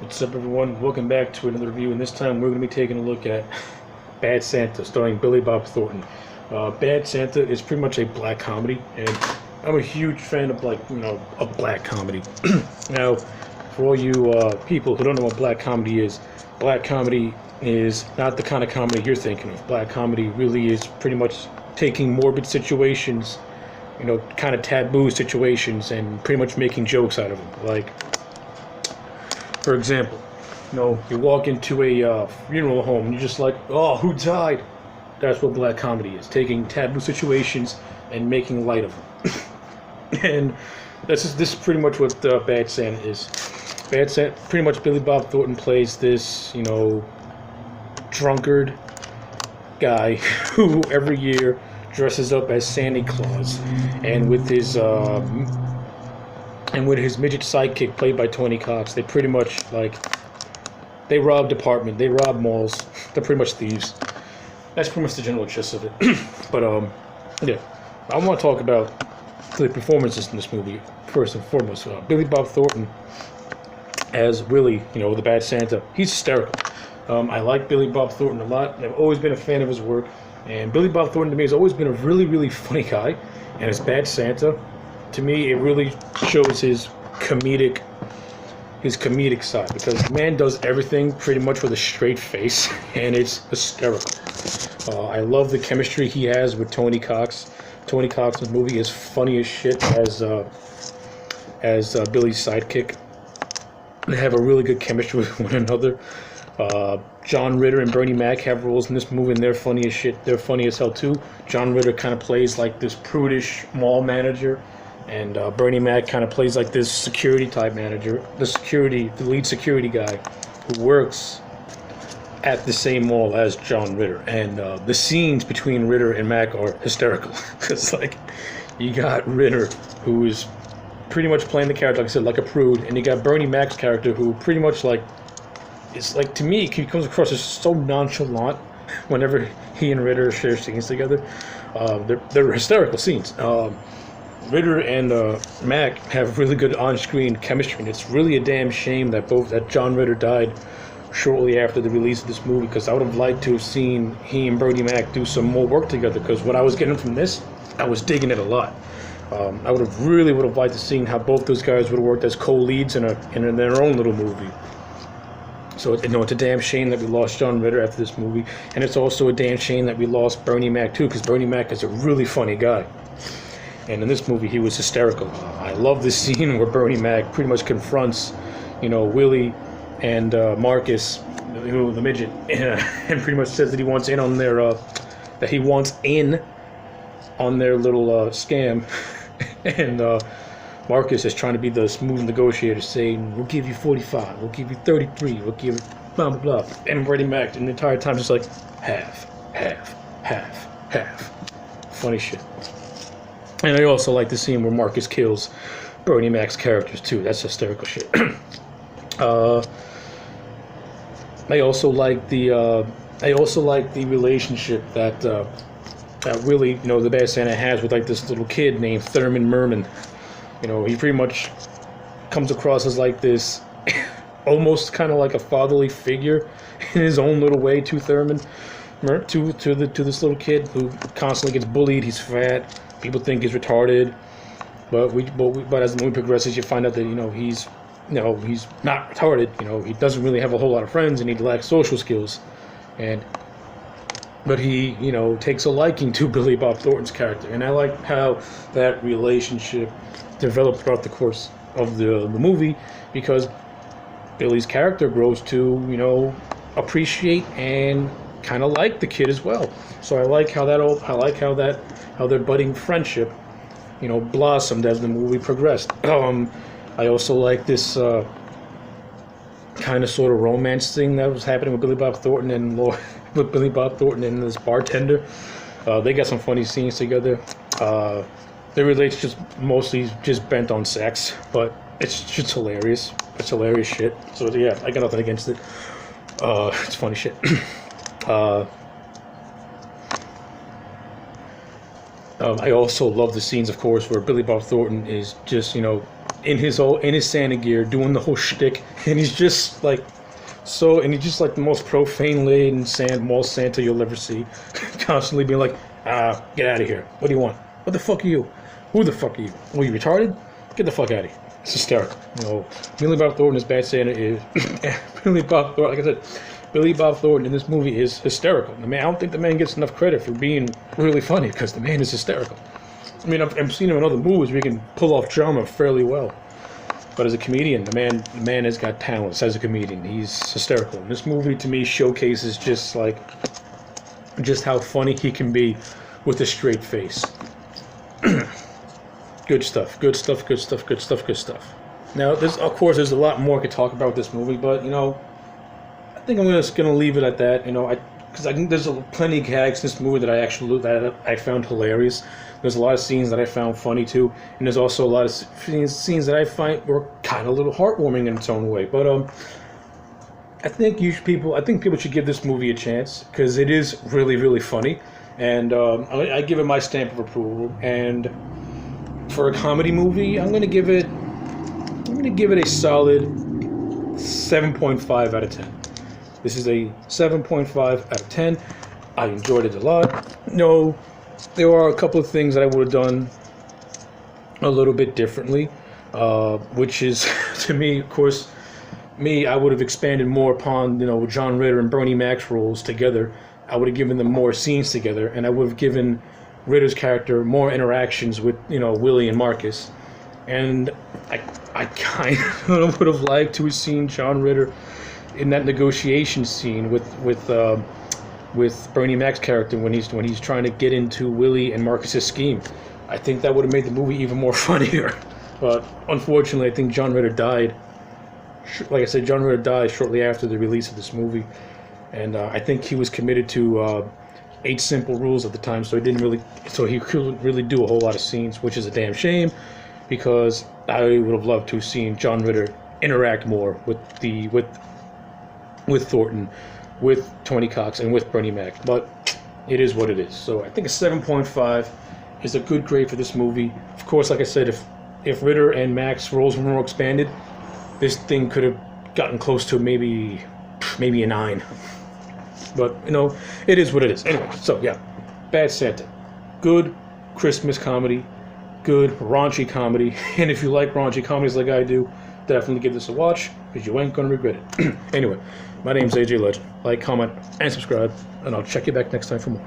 What's up, everyone? Welcome back to another review, and this time we're going to be taking a look at Bad Santa, starring Billy Bob Thornton. Bad Santa is pretty much a black comedy, and I'm a huge fan of of black comedy. Now, for all you people who don't know what black comedy is not the kind of comedy you're thinking of. Black comedy really is pretty much taking morbid situations, kind of taboo situations, and pretty much making jokes out of them. Like, for example, you walk into a funeral home and you're just like, oh, who died? That's what black comedy is, taking taboo situations and making light of them. And this is pretty much what Bad Santa is. Bad Santa, pretty much Billy Bob Thornton plays this, drunkard guy who every year dresses up as Santa Claus, and with his midget sidekick played by Tony Cox, they pretty much they rob department, they rob malls. They're pretty much thieves. That's pretty much the general gist of it. But yeah, I want to talk about the performances in this movie first and foremost. Billy Bob Thornton as Willie, the Bad Santa. He's hysterical. I like Billy Bob Thornton a lot. I've always been a fan of his work, and Billy Bob Thornton to me has always been a really, really funny guy. And as Bad Santa, to me, it really shows his comedic side, because the man does everything pretty much with a straight face, and it's hysterical. I love the chemistry he has with Tony Cox. Tony Cox in the movie is funny as shit as Billy's sidekick. They have a really good chemistry with one another. John Ritter and Bernie Mac have roles in this movie, and they're funny as shit. They're funny as hell too. John Ritter kind of plays like this prudish mall manager, and Bernie Mac kind of plays like this security type manager, the lead security guy who works at the same mall as John Ritter. And the scenes between Ritter and Mac are hysterical, because you got Ritter, who is pretty much playing the character, like I said, like a prude, and you got Bernie Mac's character, who pretty much it's to me, he comes across as so nonchalant whenever he and Ritter share scenes together. They're hysterical scenes. Ritter and Mac have really good on-screen chemistry, and it's really a damn shame that John Ritter died shortly after the release of this movie, because I would have liked to have seen he and Bernie Mac do some more work together, because what I was getting from this, I was digging it a lot. I would have liked to see how both those guys would have worked as co-leads in their own little movie. So it's a damn shame that we lost John Ritter after this movie, and it's also a damn shame that we lost Bernie Mac too, because Bernie Mac is a really funny guy. And in this movie, he was hysterical. I love this scene where Bernie Mac pretty much confronts, Willie and Marcus, the midget, and pretty much says that he wants in on their little scam. And Marcus is trying to be the smooth negotiator, saying, "We'll give you 45, we'll give you 33, we'll give you blah blah blah." And Bernie Mac, and the entire time, just like half. Funny shit. And I also like the scene where Marcus kills Bernie Mac's characters too. That's hysterical shit. I also like the relationship that really, the Bad Santa has with this little kid named Thurman Merman. He pretty much comes across as this almost kind of like a fatherly figure in his own little way to Thurman, to this little kid who constantly gets bullied. He's fat. People think he's retarded, but as the movie progresses, you find out that he's not retarded. He doesn't really have a whole lot of friends, and he lacks social skills, but he takes a liking to Billy Bob Thornton's character, and I like how that relationship developed throughout the course of the movie, because Billy's character grows to appreciate and kind of like the kid as well. So I like how their budding friendship blossomed as the movie progressed. I also like this kind of sort of romance thing that was happening with Billy Bob Thornton and this bartender. They got some funny scenes together. Their relationship's mostly just bent on sex, but it's just hilarious. It's hilarious shit. So yeah, I got nothing against it. It's funny shit. I also love the scenes, of course, where Billy Bob Thornton is just, in his Santa gear, doing the whole shtick, and he's just like he's just like the most profane laden mall Santa you'll ever see, constantly being like, get out of here. What do you want? What the fuck are you? Who the fuck are you? Are you retarded? Get the fuck out of here. It's hysterical. You know, Billy Bob Thornton as Bad Santa is Billy Bob Thornton. Like I said, Billy Bob Thornton in this movie is hysterical. I mean, I don't think the man gets enough credit for being really funny because the man is hysterical. I mean, I've seen him in other movies where he can pull off drama fairly well. But as a comedian, the man has got talents as a comedian. He's hysterical. And this movie, to me, showcases just how funny he can be with a straight face. Good stuff. Good stuff. Good stuff. Good stuff. Good stuff. Now, of course, there's a lot more I could talk about with this movie, but I think I'm just gonna leave it at that. Because I think there's plenty of gags in this movie that I found hilarious. There's a lot of scenes that I found funny too, and there's also a lot of scenes that I find were kind of a little heartwarming in its own way. But I think people should give this movie a chance because it is really, really funny, and I give it my stamp of approval. And for a comedy movie, I'm gonna give it a solid 7.5 out of 10. This is a 7.5 out of 10. I enjoyed it a lot. No, there are a couple of things that I would have done a little bit differently, which is, to me, of course, I would have expanded more upon, John Ritter and Bernie Mac's roles together. I would have given them more scenes together, and I would have given Ritter's character more interactions with, Willie and Marcus. And I kind of would have liked to have seen John Ritter in that negotiation scene with Bernie Mac's character when he's trying to get into Willie and Marcus's scheme. I think that would have made the movie even more funnier. But unfortunately, I think John Ritter died. Like I said, John Ritter died shortly after the release of this movie, and I think he was committed to 8 Simple Rules at the time, so he couldn't really do a whole lot of scenes, which is a damn shame, because I would have loved to have seen John Ritter interact more with Thornton, with Tony Cox, and with Bernie Mac. But it is what it is. So I think a 7.5 is a good grade for this movie. Of course, like I said, if Ritter and Mac's roles were more expanded, this thing could have gotten close to maybe a 9. But, it is what it is. Anyway, so yeah, Bad Santa. Good Christmas comedy. Good raunchy comedy. And if you like raunchy comedies like I do, definitely give this a watch, because you ain't going to regret it. Anyway, my name's AJ Legend. Like, comment, and subscribe, and I'll check you back next time for more.